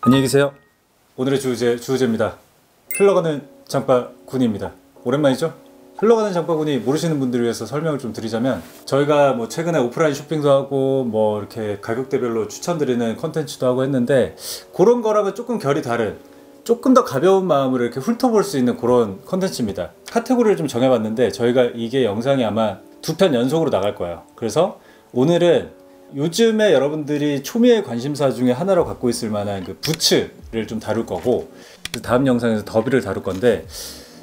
안녕히 계세요. 오늘의 주우재입니다. 흘러가는 장바구니입니다. 오랜만이죠? 흘러가는 장바구니 모르시는 분들을 위해서 설명을 좀 드리자면, 저희가 뭐 최근에 오프라인 쇼핑도 하고 뭐 이렇게 가격대별로 추천드리는 컨텐츠도 하고 했는데, 그런 거랑은 조금 결이 다른, 조금 더 가벼운 마음으로 이렇게 훑어볼 수 있는 그런 컨텐츠입니다. 카테고리를 좀 정해봤는데, 저희가 이게 영상이 아마 2편 연속으로 나갈 거예요. 그래서 오늘은 요즘에 여러분들이 초미의 관심사 중에 하나로 갖고 있을 만한 그 부츠를 좀 다룰 거고, 다음 영상에서 더비를 다룰 건데,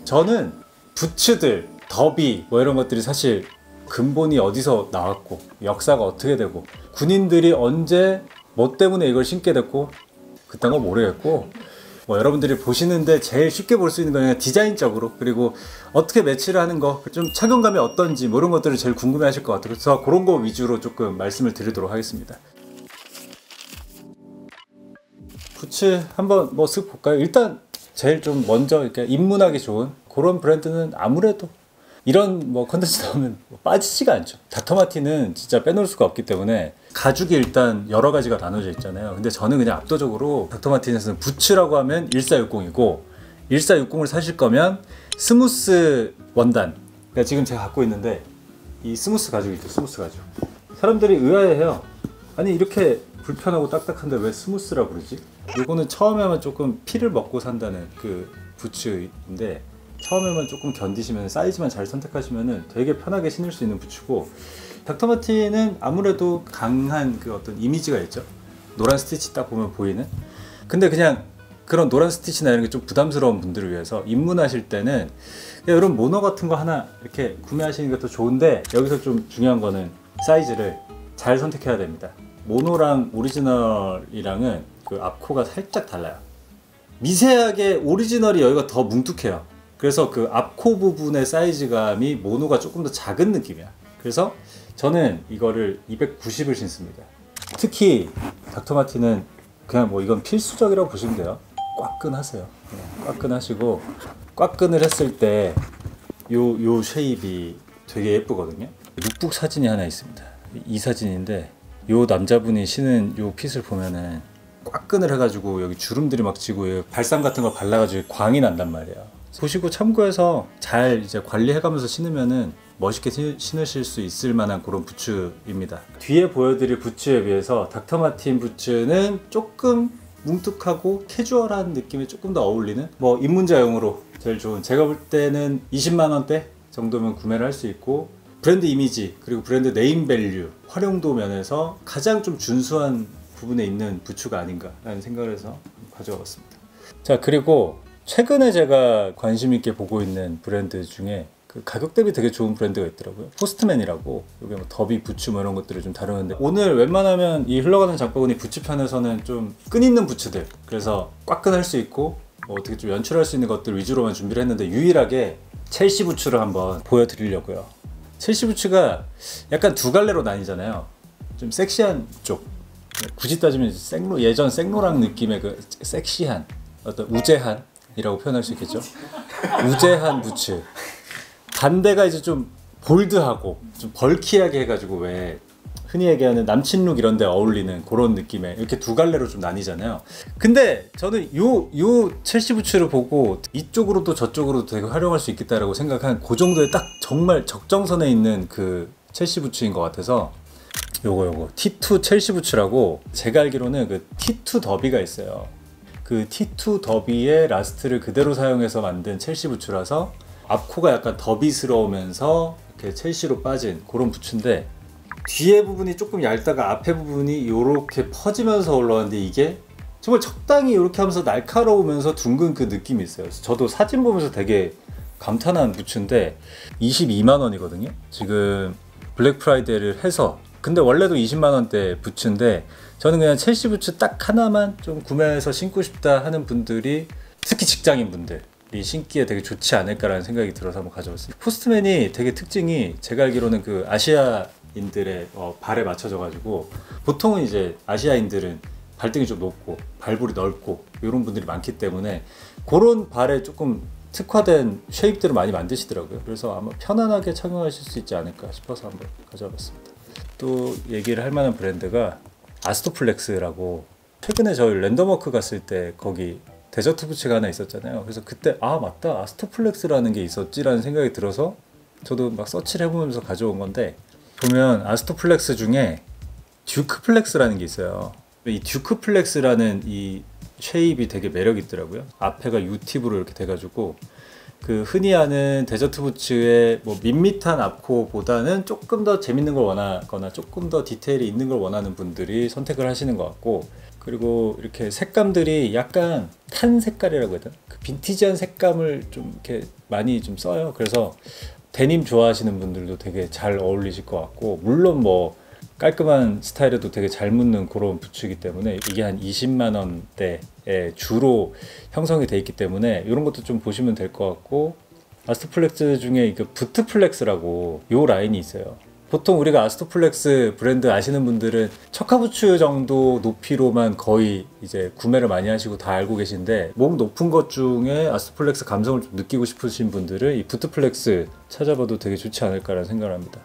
저는 부츠들, 더비 뭐 이런 것들이 사실 근본이 어디서 나왔고 역사가 어떻게 되고 군인들이 언제 뭐 때문에 이걸 신게 됐고 그딴 거 모르겠고, 뭐 여러분들이 보시는데 제일 쉽게 볼 수 있는 건 디자인적으로, 그리고 어떻게 매치를 하는 거, 좀 착용감이 어떤지 뭐 이런 것들을 제일 궁금해 하실 것 같아요. 그래서 그런 거 위주로 조금 말씀을 드리도록 하겠습니다. 부츠 한번 뭐 쓱 볼까요? 일단 제일 좀 먼저 이렇게 입문하기 좋은 그런 브랜드는 아무래도 이런 뭐 컨텐츠 나오면 빠지지가 않죠. 닥터마틴은 진짜 빼놓을 수가 없기 때문에 가죽이 일단 여러 가지가 나눠져 있잖아요. 근데 저는 그냥 압도적으로 닥터마틴에서는 부츠라고 하면 1460이고, 1460을 사실 거면 스무스 원단, 그러니까 지금 제가 갖고 있는데 이 스무스 가죽이 있죠. 스무스 가죽. 사람들이 의아해해요. 아니 이렇게 불편하고 딱딱한데 왜 스무스라 부르지? 이거는 처음에만 조금 피를 먹고 산다는 그 부츠인데, 처음에만 조금 견디시면 사이즈만 잘 선택하시면 되게 편하게 신을 수 있는 부츠고, 닥터마틴은 아무래도 강한 그 어떤 이미지가 있죠. 노란 스티치 딱 보면 보이는. 근데 그냥 그런 노란 스티치나 이런 게 좀 부담스러운 분들을 위해서 입문하실 때는 이런 모노 같은 거 하나 이렇게 구매하시는 게 더 좋은데, 여기서 좀 중요한 거는 사이즈를 잘 선택해야 됩니다. 모노랑 오리지널이랑은 그 앞코가 살짝 달라요. 미세하게 오리지널이 여기가 더 뭉툭해요. 그래서 그 앞코 부분의 사이즈감이 모노가 조금 더 작은 느낌이야. 그래서 저는 이거를 290을 신습니다. 특히 닥터마틴은 그냥 뭐 이건 필수적이라고 보시면 돼요. 꽉끈하세요. 꽉끈하시고, 꽉끈을 했을 때 요 쉐입이 되게 예쁘거든요. 룩북 사진이 하나 있습니다. 이 사진인데, 요 남자분이 신은 요 핏을 보면은 꽉끈을 해가지고 여기 주름들이 막 지고 발상 같은 거 발라가지고 광이 난단 말이에요. 보시고 참고해서 잘 이제 관리해가면서 신으면은 멋있게 신으실 수 있을 만한 그런 부츠입니다. 뒤에 보여드릴 부츠에 비해서 닥터마틴 부츠는 조금 뭉툭하고 캐주얼한 느낌에 조금 더 어울리는, 뭐 입문자용으로 제일 좋은, 제가 볼 때는 20만 원대 정도면 구매를 할 수 있고, 브랜드 이미지 그리고 브랜드 네임 밸류, 활용도 면에서 가장 좀 준수한 부분에 있는 부츠가 아닌가 라는 생각을 해서 가져와 봤습니다. 자, 그리고 최근에 제가 관심 있게 보고 있는 브랜드 중에 그 가격 대비 되게 좋은 브랜드가 있더라고요. 포스트맨이라고. 여기 뭐 더비 부츠 뭐 이런 것들을 좀 다루는데, 오늘 웬만하면 이 흘러가는 장바구니 부츠 편에서는 좀 끈있는 부츠들, 그래서 꽉끈할 수 있고 뭐 어떻게 좀 연출할 수 있는 것들 위주로만 준비를 했는데, 유일하게 첼시 부츠를 한번 보여드리려고요. 첼시 부츠가 약간 두 갈래로 나뉘잖아요. 좀 섹시한 쪽, 굳이 따지면 생로, 예전 생로랑 느낌의 그 섹시한 어떤 우제한이라고 표현할 수 있겠죠. 우제한 부츠. 반대가 이제 좀 볼드하고 좀 벌키하게 해가지고 왜 흔히 얘기하는 남친룩 이런 데 어울리는 그런 느낌의, 이렇게 두 갈래로 좀 나뉘잖아요. 근데 저는 요 첼시 부츠를 보고 이쪽으로도 저쪽으로도 되게 활용할 수 있겠다라고 생각한 그 정도의 딱 정말 적정선에 있는 그 첼시 부츠인 것 같아서, 요거 T2 첼시 부츠라고, 제가 알기로는 그 T2 더비가 있어요. 그 T2 더비의 라스트를 그대로 사용해서 만든 첼시 부츠라서 앞코가 약간 더비스러우면서 이렇게 첼시로 빠진 그런 부츠인데, 뒤에 부분이 조금 얇다가 앞에 부분이 이렇게 퍼지면서 올라왔는데, 이게 정말 적당히 이렇게 하면서 날카로우면서 둥근 그 느낌이 있어요. 저도 사진 보면서 되게 감탄한 부츠인데 22만 원이거든요. 지금 블랙 프라이데이를 해서. 근데 원래도 20만 원대 부츠인데, 저는 그냥 첼시 부츠 딱 하나만 좀 구매해서 신고 싶다 하는 분들이, 특히 직장인 분들이 신기에 되게 좋지 않을까라는 생각이 들어서 한번 가져왔습니다. 포스트맨이 되게 특징이, 제가 알기로는 그 아시아인들의 발에 맞춰져 가지고, 보통은 이제 아시아인들은 발등이 좀 높고 발볼이 넓고 이런 분들이 많기 때문에 그런 발에 조금 특화된 쉐입들을 많이 만드시더라고요. 그래서 아마 편안하게 착용하실 수 있지 않을까 싶어서 한번 가져와 봤습니다. 또 얘기를 할 만한 브랜드가 아스토플렉스라고, 최근에 저희 랜덤워크 갔을 때 거기 데저트 부츠가 하나 있었잖아요. 그래서 그때 아 맞다 아스토플렉스라는 게 있었지라는 생각이 들어서 저도 막 서치를 해보면서 가져온 건데, 보면 아스토플렉스 중에 듀크플렉스라는 게 있어요. 이 듀크플렉스라는 이 쉐입이 되게 매력 있더라고요. 앞에가 U팁으로 이렇게 돼가지고 그 흔히 아는 데저트 부츠의 뭐 밋밋한 앞코보다는 조금 더 재밌는 걸 원하거나 조금 더 디테일이 있는 걸 원하는 분들이 선택을 하시는 것 같고, 그리고 이렇게 색감들이 약간 탄 색깔이라고 해야 되나? 그 빈티지한 색감을 좀 이렇게 많이 좀 써요. 그래서 데님 좋아하시는 분들도 되게 잘 어울리실 것 같고, 물론 뭐 깔끔한 스타일에도 되게 잘 묻는 그런 부츠이기 때문에 이게 한 20만 원대에 주로 형성이 돼 있기 때문에 이런 것도 좀 보시면 될 것 같고, 아스토플렉스 중에 그 부트플렉스라고 요 라인이 있어요. 보통 우리가 아스토플렉스 브랜드 아시는 분들은 척하부츠 정도 높이로만 거의 이제 구매를 많이 하시고 다 알고 계신데, 목 높은 것 중에 아스토플렉스 감성을 좀 느끼고 싶으신 분들은 이 부트플렉스 찾아봐도 되게 좋지 않을까라는 생각을 합니다.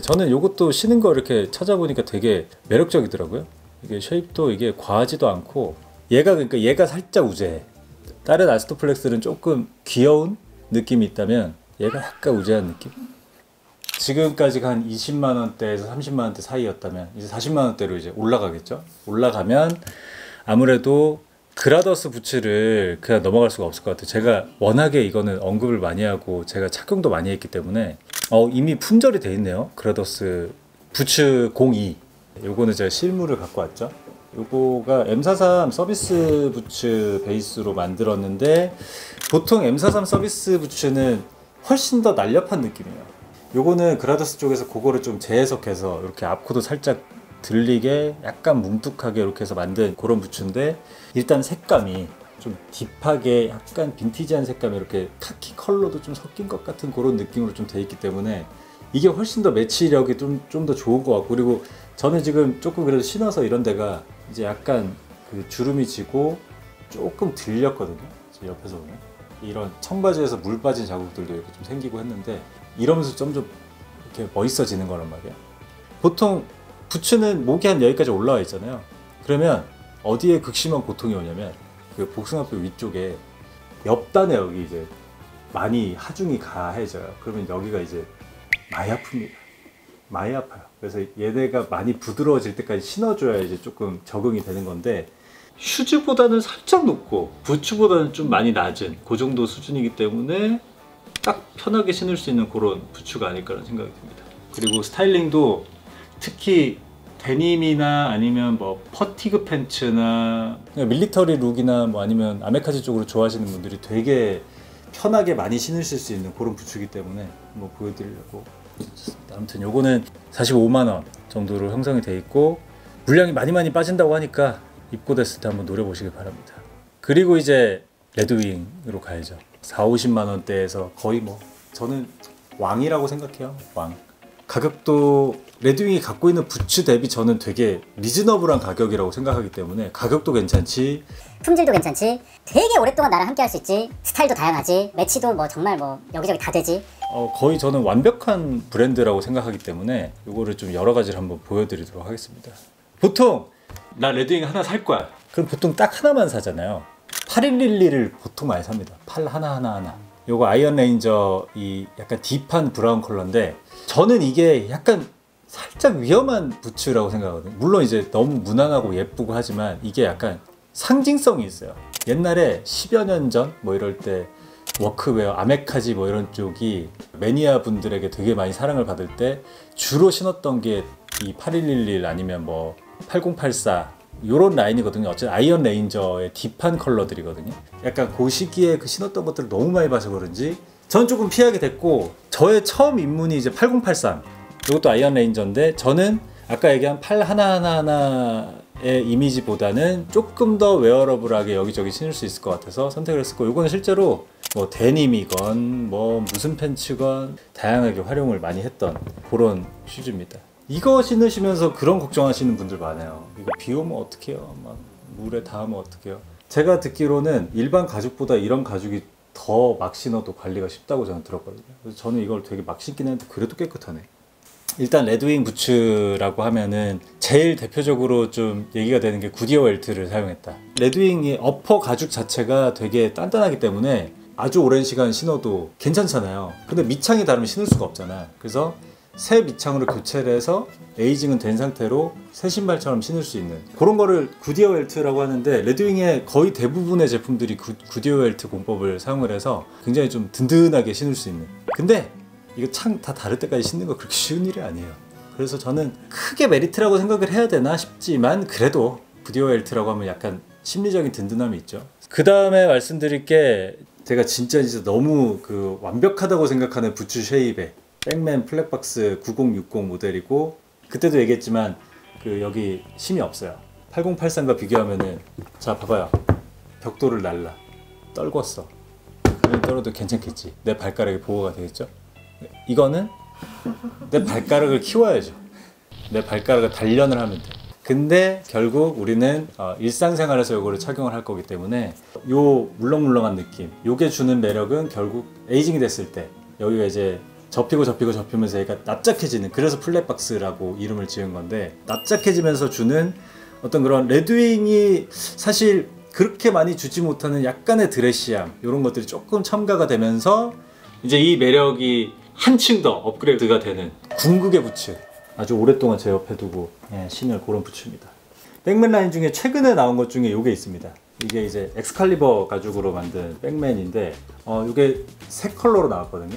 저는 이것도 신은 거 이렇게 찾아보니까 되게 매력적이더라고요. 이게 쉐입도 이게 과하지도 않고, 그러니까 얘가 살짝 우재해. 다른 아스토플렉스는 조금 귀여운 느낌이 있다면 얘가 약간 우재한 느낌? 지금까지가 한 20만 원대에서 30만 원대 사이였다면 이제 40만 원대로 이제 올라가겠죠. 올라가면 아무래도 그라더스 부츠를 그냥 넘어갈 수가 없을 것 같아요. 제가 워낙에 이거는 언급을 많이 하고 제가 착용도 많이 했기 때문에 이미 품절이 돼 있네요. 그라더스 부츠 02. 요거는 제가 실물을 갖고 왔죠. 요거가 M43 서비스 부츠 베이스로 만들었는데, 보통 M43 서비스 부츠는 훨씬 더 날렵한 느낌이에요. 요거는 그라더스 쪽에서 그거를 좀 재해석해서 이렇게 앞코도 살짝 들리게 약간 뭉툭하게 이렇게 해서 만든 그런 부츠인데, 일단 색감이 좀 딥하게 약간 빈티지한 색감이 이렇게 카키 컬러도 좀 섞인 것 같은 그런 느낌으로 좀 돼 있기 때문에 이게 훨씬 더 매치력이 좀 더 좋은 것 같고, 그리고 저는 지금 조금 그래도 신어서 이런 데가 이제 약간 그 주름이 지고 조금 들렸거든요. 지금 옆에서 보면 이런 청바지에서 물 빠진 자국들도 이렇게 좀 생기고 했는데, 이러면서 점점 이렇게 멋있어지는 거란 말이에요. 보통 부츠는 목이 한 여기까지 올라와 있잖아요. 그러면 어디에 극심한 고통이 오냐면 그 복숭아뼈 위쪽에 옆단에 여기 이제 많이 하중이 가해져요. 그러면 여기가 이제 많이 아픕니다. 많이 아파요. 그래서 얘네가 많이 부드러워질 때까지 신어줘야 이제 조금 적응이 되는 건데, 슈즈보다는 살짝 높고 부츠보다는 좀 많이 낮은 그 정도 수준이기 때문에 딱 편하게 신을 수 있는 그런 부츠가 아닐까라는 생각이 듭니다. 그리고 스타일링도 특히 데님이나 아니면 뭐 퍼티그 팬츠나 밀리터리 룩이나 뭐 아니면 아메카지 쪽으로 좋아하시는 분들이 되게 편하게 많이 신으실 수 있는 그런 부츠이기 때문에 뭐 보여드리려고. 아무튼 요거는 45만 원 정도로 형성이 돼 있고, 물량이 많이 빠진다고 하니까 입고 됐을 때 한번 노려보시길 바랍니다. 그리고 이제 레드윙으로 가야죠. 40~50만 원대에서 거의 뭐 저는 왕이라고 생각해요. 왕. 가격도 레드윙이 갖고 있는 부츠 대비 저는 되게 리즈너블한 가격이라고 생각하기 때문에 가격도 괜찮지, 품질도 괜찮지, 되게 오랫동안 나랑 함께 할 수 있지, 스타일도 다양하지, 매치도 뭐 정말 뭐 여기저기 다 되지. 거의 저는 완벽한 브랜드라고 생각하기 때문에 이거를 좀 여러 가지를 한번 보여드리도록 하겠습니다. 보통 나 레드윙 하나 살 거야. 그럼 보통 딱 하나만 사잖아요. 8111을 보통 많이 삽니다. 팔 하나. 요거 아이언 레인저 이 약간 딥한 브라운 컬러인데, 저는 이게 약간 살짝 위험한 부츠라고 생각하거든요. 물론 이제 너무 무난하고 예쁘고 하지만 이게 약간 상징성이 있어요. 옛날에 10여 년 전 뭐 이럴 때 워크웨어, 아메카지 뭐 이런 쪽이 매니아 분들에게 되게 많이 사랑을 받을 때 주로 신었던 게 이 8111 아니면 뭐 8084 요런 라인이거든요. 어쨌든 아이언 레인저의 딥한 컬러들이거든요. 약간 그 시기에 그 신었던 것들을 너무 많이 봐서 그런지 전 조금 피하게 됐고, 저의 처음 입문이 이제 8083, 이것도 아이언 레인저인데, 저는 아까 얘기한 팔 하나의 이미지보다는 조금 더 웨어러블하게 여기저기 신을 수 있을 것 같아서 선택을 했었고, 이거는 실제로 뭐 데님이건 뭐 무슨 팬츠건 다양하게 활용을 많이 했던 그런 슈즈입니다. 이거 신으시면서 그런 걱정하시는 분들 많아요. 이거 비 오면 어떡해요? 막 물에 닿으면 어떡해요? 제가 듣기로는 일반 가죽보다 이런 가죽이 더 막 신어도 관리가 쉽다고 저는 들었거든요. 그래서 저는 이걸 되게 막 신긴 했는데 그래도 깨끗하네. 일단 레드윙 부츠라고 하면은 제일 대표적으로 좀 얘기가 되는 게 구디어 웰트를 사용했다. 레드윙이 어퍼 가죽 자체가 되게 단단하기 때문에 아주 오랜 시간 신어도 괜찮잖아요. 근데 밑창이 다르면 신을 수가 없잖아. 그래서 새 밑창으로 교체를 해서 에이징은 된 상태로 새 신발처럼 신을 수 있는 그런 거를 구디어 웰트라고 하는데, 레드윙의 거의 대부분의 제품들이 구디어 웰트 공법을 사용을 해서 굉장히 좀 든든하게 신을 수 있는. 근데 이거 창 다 다를 때까지 신는 거 그렇게 쉬운 일이 아니에요. 그래서 저는 크게 메리트라고 생각을 해야 되나 싶지만, 그래도 구디어 웰트라고 하면 약간 심리적인 든든함이 있죠. 그 다음에 말씀드릴 게, 제가 진짜 너무 그 완벽하다고 생각하는 부츠 쉐입의 백맨 플랫박스 9060 모델이고, 그때도 얘기했지만 그 여기 심이 없어요. 8083과 비교하면은, 자 봐봐요, 벽돌을 날라 떨궜어. 그냥 떨어도 괜찮겠지. 내 발가락이 보호가 되겠죠. 이거는 내 발가락을 키워야죠. 내 발가락을 단련을 하면 돼. 근데 결국 우리는 일상생활에서 이거를 착용을 할 거기 때문에 요 물렁물렁한 느낌, 요게 주는 매력은 결국 에이징이 됐을 때 여기가 이제 접히면서 얘가 납작해지는, 그래서 플랫박스라고 이름을 지은 건데, 납작해지면서 주는 어떤 그런, 레드윙이 사실 그렇게 많이 주지 못하는 약간의 드레시함, 이런 것들이 조금 첨가가 되면서 이제 이 매력이 한층 더 업그레이드가 되는 궁극의 부츠, 아주 오랫동안 제 옆에 두고 신을 그런 부츠입니다. 백맨 라인 중에 최근에 나온 것 중에 이게 있습니다. 이게 이제 엑스칼리버 가죽으로 만든 백맨인데, 이게 세 컬러로 나왔거든요.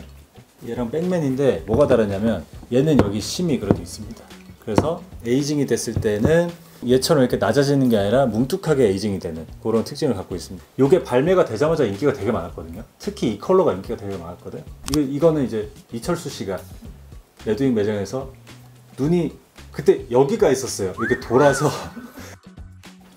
얘랑 백맨인데 뭐가 다르냐면, 얘는 여기 심이 그래도 있습니다. 그래서 에이징이 됐을 때는 얘처럼 이렇게 낮아지는 게 아니라 뭉툭하게 에이징이 되는 그런 특징을 갖고 있습니다. 이게 발매가 되자마자 인기가 되게 많았거든요. 특히 이 컬러가 인기가 되게 많았거든. 이거는 이제 이철수 씨가 레드윙 매장에서 눈이 그때 여기가 있었어요. 이렇게 돌아서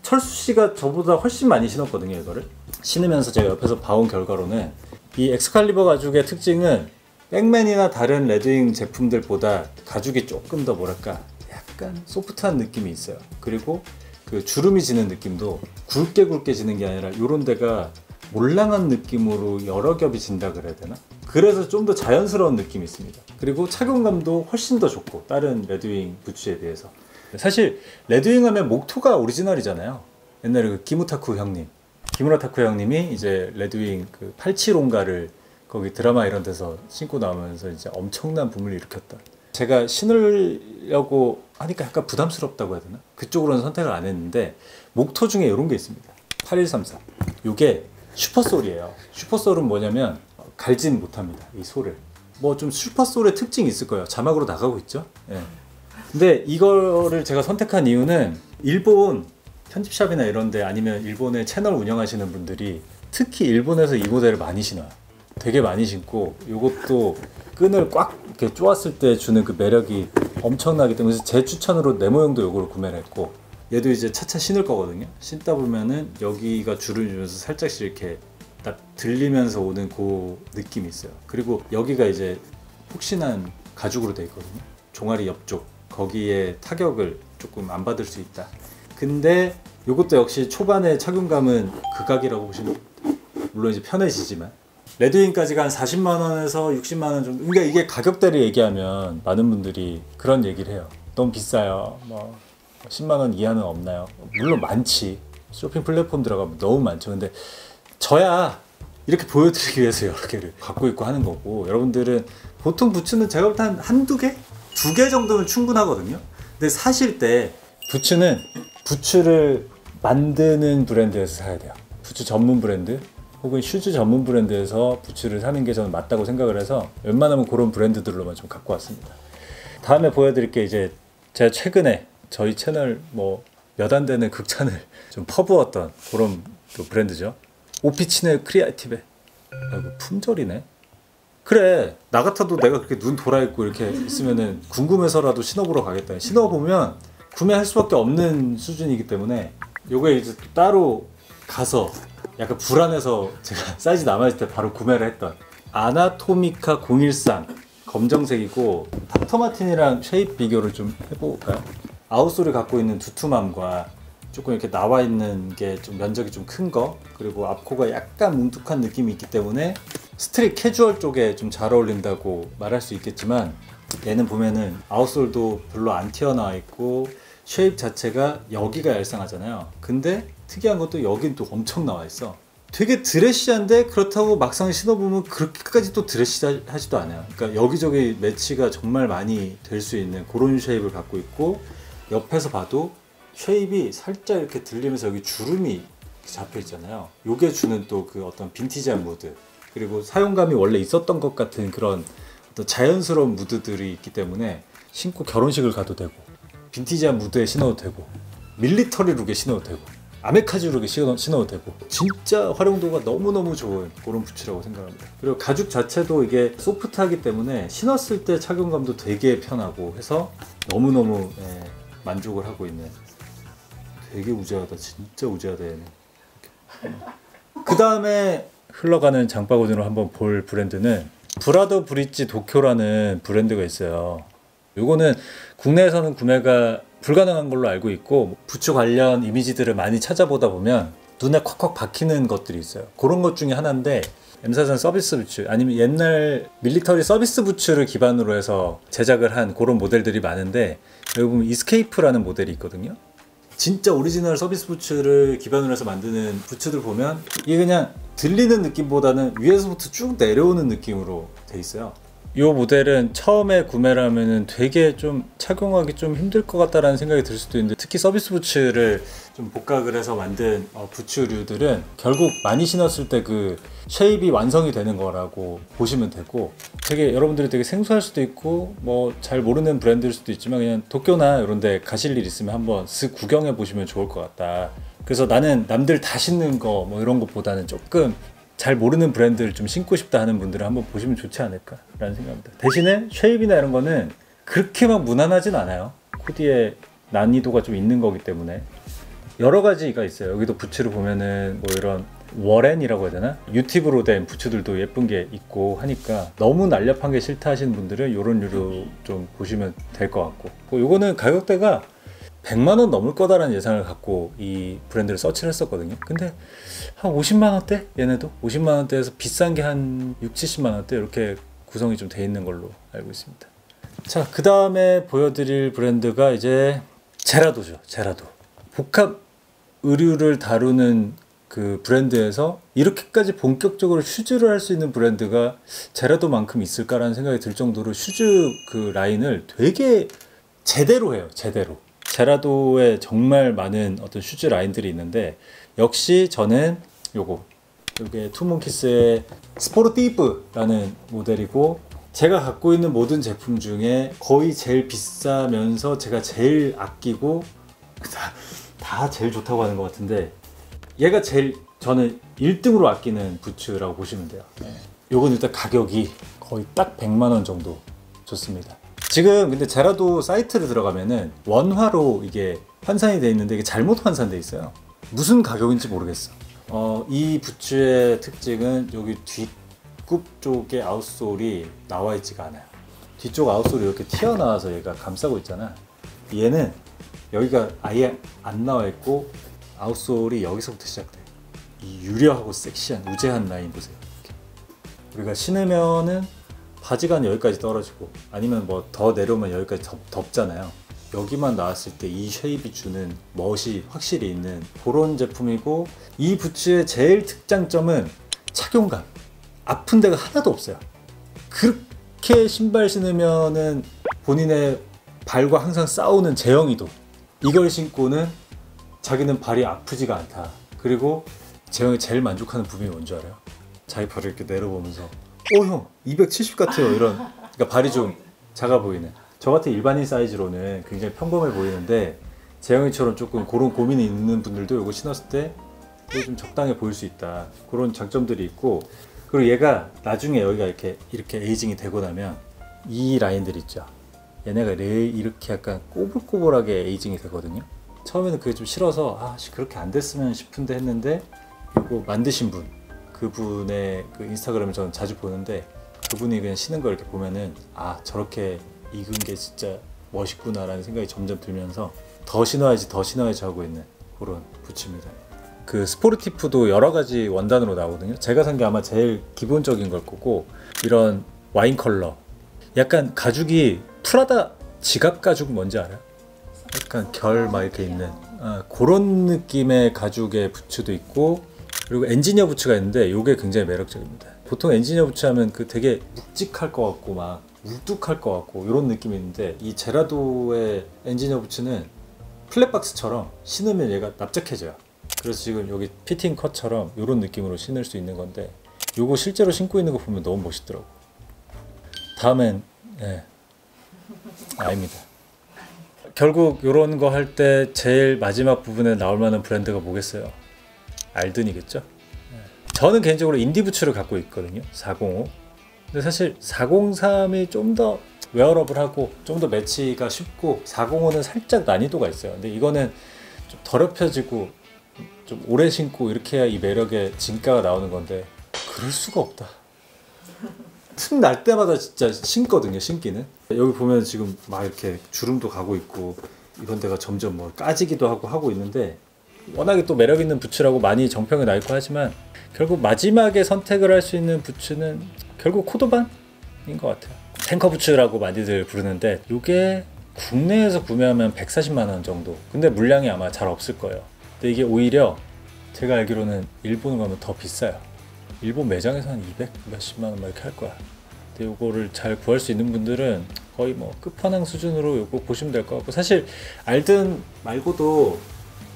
철수 씨가 저보다 훨씬 많이 신었거든요. 이거를 신으면서 제가 옆에서 봐온 결과로는, 이 엑스칼리버 가죽의 특징은 백맨이나 다른 레드윙 제품들보다 가죽이 조금 더 뭐랄까, 약간 소프트한 느낌이 있어요. 그리고 그 주름이 지는 느낌도 굵게 지는 게 아니라 요런 데가 몰랑한 느낌으로 여러 겹이 진다 그래야 되나? 그래서 좀 더 자연스러운 느낌이 있습니다. 그리고 착용감도 훨씬 더 좋고, 다른 레드윙 부츠에 비해서. 사실 레드윙 하면 목토가 오리지널이잖아요. 옛날에 그 기무라 타쿠 형님이 이제 레드윙 그 87온가를 거기 드라마 이런 데서 신고 나오면서 이제 엄청난 붐을 일으켰다. 제가 신으려고 하니까 약간 부담스럽다고 해야 되나? 그쪽으로는 선택을 안 했는데, 목토 중에 이런 게 있습니다. 8134. 이게 슈퍼솔이에요. 슈퍼솔은 뭐냐면 갈진 못합니다. 이 솔을. 뭐 좀 슈퍼솔의 특징이 있을 거예요. 자막으로 나가고 있죠. 예. 근데 이거를 제가 선택한 이유는, 일본 편집샵이나 이런데, 아니면 일본의 채널 운영하시는 분들이 특히 일본에서 이 모델을 많이 신어요. 되게 많이 신고, 이것도 끈을 꽉 이렇게 쪼았을 때 주는 그 매력이 엄청나기 때문에 제 추천으로 네모형도 이걸 구매를 했고, 얘도 이제 차차 신을 거거든요. 신다 보면은 여기가 줄을 주면서 살짝씩 이렇게 딱 들리면서 오는 그 느낌이 있어요. 그리고 여기가 이제 푹신한 가죽으로 되어 있거든요. 종아리 옆쪽 거기에 타격을 조금 안 받을 수 있다. 근데 이것도 역시 초반의 착용감은 극악이라고 보시면, 물론 이제 편해지지만, 레드윙까지가 한 40만원에서 60만원 정도. 그러니까 이게 가격대를 얘기하면 많은 분들이 그런 얘기를 해요. 너무 비싸요. 뭐 10만원 이하는 없나요? 물론 많지. 쇼핑 플랫폼 들어가면 너무 많죠. 근데 저야 이렇게 보여드리기 위해서 여러 개를 갖고 있고 하는 거고, 여러분들은 보통 부츠는 제가 볼 때 한두 개? 2개 정도면 충분하거든요. 근데 사실 때 부츠는 부츠를 만드는 브랜드에서 사야 돼요. 부츠 전문 브랜드 혹은 슈즈 전문 브랜드에서 부츠를 사는 게 저는 맞다고 생각을 해서, 웬만하면 그런 브랜드들로만 좀 갖고 왔습니다. 다음에 보여드릴 게, 이제 제가 최근에 저희 채널 뭐 몇 안 되는 극찬을 좀 퍼부었던 그런 또 브랜드죠. 오피치네 크리에이티베. 아이고 품절이네. 그래, 나 같아도 내가 그렇게 눈 돌아있고 이렇게 있으면은 궁금해서라도 신어보러 가겠다. 신어보면 구매할 수밖에 없는 수준이기 때문에, 요게 이제 따로 가서 약간 불안해서 제가 사이즈 남아있을 때 바로 구매를 했던 아나토미카 013 검정색이고, 닥터마틴이랑 쉐입 비교를 좀 해볼까요? 아웃솔이 갖고 있는 두툼함과 조금 이렇게 나와 있는 게 좀 면적이 좀 큰 거, 그리고 앞코가 약간 뭉툭한 느낌이 있기 때문에 스트릿 캐주얼 쪽에 좀 잘 어울린다고 말할 수 있겠지만, 얘는 보면은 아웃솔도 별로 안 튀어나와 있고 쉐입 자체가 여기가 얄쌍하잖아요. 근데 특이한 것도 여긴 또 엄청 나와 있어. 되게 드레시한데 그렇다고 막상 신어보면 그렇게까지 또 드레시하지도 않아요. 그러니까 여기저기 매치가 정말 많이 될 수 있는 그런 쉐입을 갖고 있고, 옆에서 봐도 쉐입이 살짝 이렇게 들리면서 여기 주름이 잡혀 있잖아요. 요게 주는 또 그 어떤 빈티지한 무드, 그리고 사용감이 원래 있었던 것 같은 그런 어떤 자연스러운 무드들이 있기 때문에 신고 결혼식을 가도 되고, 빈티지한 무드에 신어도 되고, 밀리터리 룩에 신어도 되고, 아메카지 룩에 신어도 되고, 진짜 활용도가 너무너무 좋은 그런 부츠라고 생각합니다. 그리고 가죽 자체도 이게 소프트하기 때문에 신었을 때 착용감도 되게 편하고 해서 너무너무 만족을 하고 있는, 되게 우재하다, 진짜 우재하다 얘는. 그 다음에 흘러가는 장바구니로 한번 볼 브랜드는 브라더 브릿지 도쿄라는 브랜드가 있어요. 요거는 국내에서는 구매가 불가능한 걸로 알고 있고, 부츠 관련 이미지들을 많이 찾아보다 보면 눈에 콱콱 박히는 것들이 있어요. 그런 것 중에 하나인데, M사전 서비스 부츠, 아니면 옛날 밀리터리 서비스 부츠를 기반으로 해서 제작을 한 그런 모델들이 많은데, 여기 보면 이스케이프라는 모델이 있거든요. 진짜 오리지널 서비스 부츠를 기반으로 해서 만드는 부츠들 보면 이게 그냥 들리는 느낌보다는 위에서부터 쭉 내려오는 느낌으로 돼 있어요. 이 모델은 처음에 구매를 하면은 되게 좀 착용하기 좀 힘들 것 같다라는 생각이 들 수도 있는데, 특히 서비스 부츠를 좀 복각을 해서 만든 부츠류들은 결국 많이 신었을 때 그 쉐입이 완성이 되는 거라고 보시면 되고, 되게 여러분들이 되게 생소할 수도 있고 뭐 잘 모르는 브랜드일 수도 있지만 그냥 도쿄나 이런 데 가실 일 있으면 한번 쓱 구경해 보시면 좋을 것 같다. 그래서 나는 남들 다 신는 거 뭐 이런 것보다는 조금 잘 모르는 브랜드를 좀 신고 싶다 하는 분들은 한번 보시면 좋지 않을까라는 생각입니다. 대신에 쉐입이나 이런 거는 그렇게 막 무난하진 않아요. 코디의 난이도가 좀 있는 거기 때문에 여러 가지가 있어요. 여기도 부츠를 보면은 뭐 이런 워렌이라고 해야 되나? 유팁으로 된 부츠들도 예쁜 게 있고 하니까 너무 날렵한 게 싫다 하시는 분들은 이런 류로 좀 보시면 될 것 같고, 요거는 가격대가 100만 원 넘을 거다라는 예상을 갖고 이 브랜드를 서치를 했었거든요. 근데 한 50만 원대? 얘네도 50만 원대에서 비싼 게 한 6, 70만 원대 이렇게 구성이 좀 돼 있는 걸로 알고 있습니다. 자, 그 다음에 보여드릴 브랜드가 이제 제라도죠. 제라도. 복합 의류를 다루는 그 브랜드에서 이렇게까지 본격적으로 슈즈를 할 수 있는 브랜드가 제라도만큼 있을까라는 생각이 들 정도로 슈즈 그 라인을 되게 제대로 해요. 제대로. 제라도에 정말 많은 어떤 슈즈 라인들이 있는데, 역시 저는 요게 투몬키스의 스포르티브라는 모델이고, 제가 갖고 있는 모든 제품 중에 거의 제일 비싸면서 제가 제일 아끼고 다 제일 좋다고 하는 것 같은데, 얘가 제일 저는 1등으로 아끼는 부츠라고 보시면 돼요. 요건 일단 가격이 거의 딱 100만 원 정도 좋습니다. 지금 근데 제라도 사이트를 들어가면은 원화로 이게 환산이 돼 있는데 이게 잘못 환산돼 있어요. 무슨 가격인지 모르겠어. 이 부츠의 특징은 여기 뒷굽 쪽에 아웃솔이 나와 있지가 않아요. 뒤쪽 아웃솔이 이렇게 튀어나와서 얘가 감싸고 있잖아. 얘는 여기가 아예 안 나와 있고 아웃솔이 여기서부터 시작돼. 이 유려하고 섹시한 우재한 라인 보세요. 이렇게. 우리가 신으면은 바지가 한 여기까지 떨어지고, 아니면 뭐 더 내려오면 여기까지 덥잖아요. 여기만 나왔을 때 이 쉐입이 주는 멋이 확실히 있는 그런 제품이고, 이 부츠의 제일 특장점은 착용감. 아픈 데가 하나도 없어요. 그렇게 신발 신으면은 본인의 발과 항상 싸우는 재영이도 이걸 신고는 자기는 발이 아프지가 않다. 그리고 재영이 제일 만족하는 부분이 뭔지 알아요? 자기 발을 이렇게 내려보면서 형 270 같아요 이런. 그러니까 발이 좀 작아 보이는, 저 같은 일반인 사이즈로는 굉장히 평범해 보이는데, 재영이처럼 조금 그런 고민이 있는 분들도 이거 신었을 때 좀 적당해 보일 수 있다. 그런 장점들이 있고, 그리고 얘가 나중에 여기가 이렇게 에이징이 되고 나면 이 라인들 있죠. 얘네가 이렇게 약간 꼬불꼬불하게 에이징이 되거든요. 처음에는 그게 좀 싫어서 그렇게 안 됐으면 싶은데 했는데, 이거 만드신 분, 그분의 그 인스타그램을 저는 자주 보는데, 그분이 그냥 신은 걸 이렇게 보면은 저렇게 익은 게 진짜 멋있구나 라는 생각이 점점 들면서 더 신어야지 하고 있는 그런 부츠입니다. 그 스포르티프도 여러 가지 원단으로 나오거든요. 제가 산 게 아마 제일 기본적인 걸 거고, 이런 와인 컬러, 약간 가죽이 프라다 지갑 가죽 뭔지 알아요? 약간 결 막 이렇게 있는 그런 느낌의 가죽의 부츠도 있고, 그리고 엔지니어 부츠가 있는데 이게 굉장히 매력적입니다. 보통 엔지니어 부츠 하면 그 되게 묵직할 것 같고 막 우뚝할 것 같고 이런 느낌이 있는데, 이 제라도의 엔지니어 부츠는 플랫박스처럼 신으면 얘가 납작해져요. 그래서 지금 여기 피팅 컷처럼 이런 느낌으로 신을 수 있는 건데, 요거 실제로 신고 있는 거 보면 너무 멋있더라고. 다음엔 아닙니다. 결국 이런 거 할 때 제일 마지막 부분에 나올 만한 브랜드가 뭐겠어요? 알든이겠죠? 저는 개인적으로 인디 부츠를 갖고 있거든요. 405. 근데 사실 403이 좀 더 웨어러블하고 좀 더 매치가 쉽고, 405는 살짝 난이도가 있어요. 근데 이거는 좀 더럽혀지고 좀 오래 신고 이렇게 해야 이 매력의 진가가 나오는 건데, 그럴 수가 없다. 틈 날 때마다 진짜 신거든요. 신기는. 여기 보면 지금 막 이렇게 주름도 가고 있고, 이런 데가 점점 뭐 까지기도 하고 있는데, 워낙에 또 매력 있는 부츠라고 많이 정평이 나 있고 하지만, 결국 마지막에 선택을 할 수 있는 부츠는 결국 코도반인 것 같아요. 탱커 부츠라고 많이들 부르는데, 이게 국내에서 구매하면 140만 원 정도. 근데 물량이 아마 잘 없을 거예요. 근데 이게 오히려 제가 알기로는 일본 가면 더 비싸요. 일본 매장에서 한 200 몇십만 원 이렇게 할 거야. 근데 이거를 잘 구할 수 있는 분들은 거의 뭐 끝판왕 수준으로 이거 보시면 될 것 같고, 사실 알든 말고도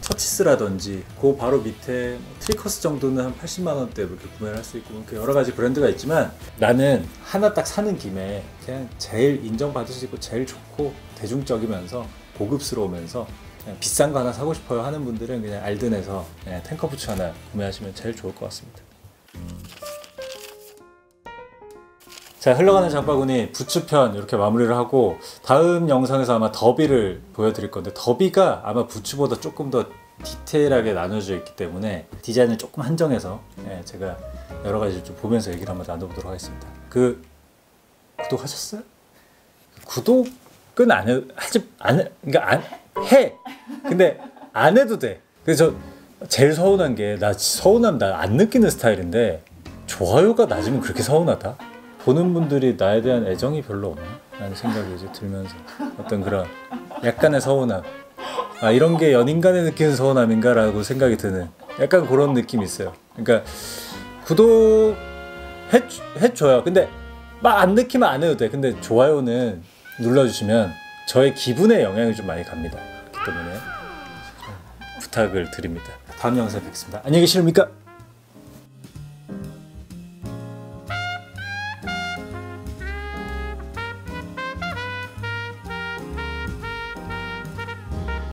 처치스라든지 그 바로 밑에 트리커스 정도는 한 80만 원대 이렇게 구매를 할 수 있고, 여러 가지 브랜드가 있지만, 나는 하나 딱 사는 김에 그냥 제일 인정받을 수 있고 제일 좋고 대중적이면서 고급스러우면서 그냥 비싼 거 하나 사고 싶어요 하는 분들은 그냥 알든에서 그냥 탱커 부츠 하나 구매하시면 제일 좋을 것 같습니다. 자, 흘러가는 장바구니 부츠편 이렇게 마무리를 하고, 다음 영상에서 아마 더비를 보여드릴 건데, 더비가 아마 부츠보다 조금 더 디테일하게 나눠져 있기 때문에 디자인을 조금 한정해서 제가 여러 가지 좀 보면서 얘기를 한번 나눠보도록 하겠습니다. 구독하셨어요? 구독은 해. 근데 안 해도 돼. 그래서 제일 서운한 게, 나 서운함 나 안 느끼는 스타일인데 좋아요가 낮으면 그렇게 서운하다? 보는 분들이 나에 대한 애정이 별로 없나? 라는 생각이 이제 들면서 어떤 그런 약간의 서운함, 이런 게 연인간에 느끼는 서운함인가? 라고 생각이 드는 약간 그런 느낌이 있어요. 그러니까 구독 해줘요. 근데 막 안 느끼면 안 해도 돼. 근데 좋아요는 눌러주시면 저의 기분에 영향이 좀 많이 갑니다. 그렇기 때문에 부탁을 드립니다. 다음 영상에 뵙겠습니다. 안녕히 계십니까?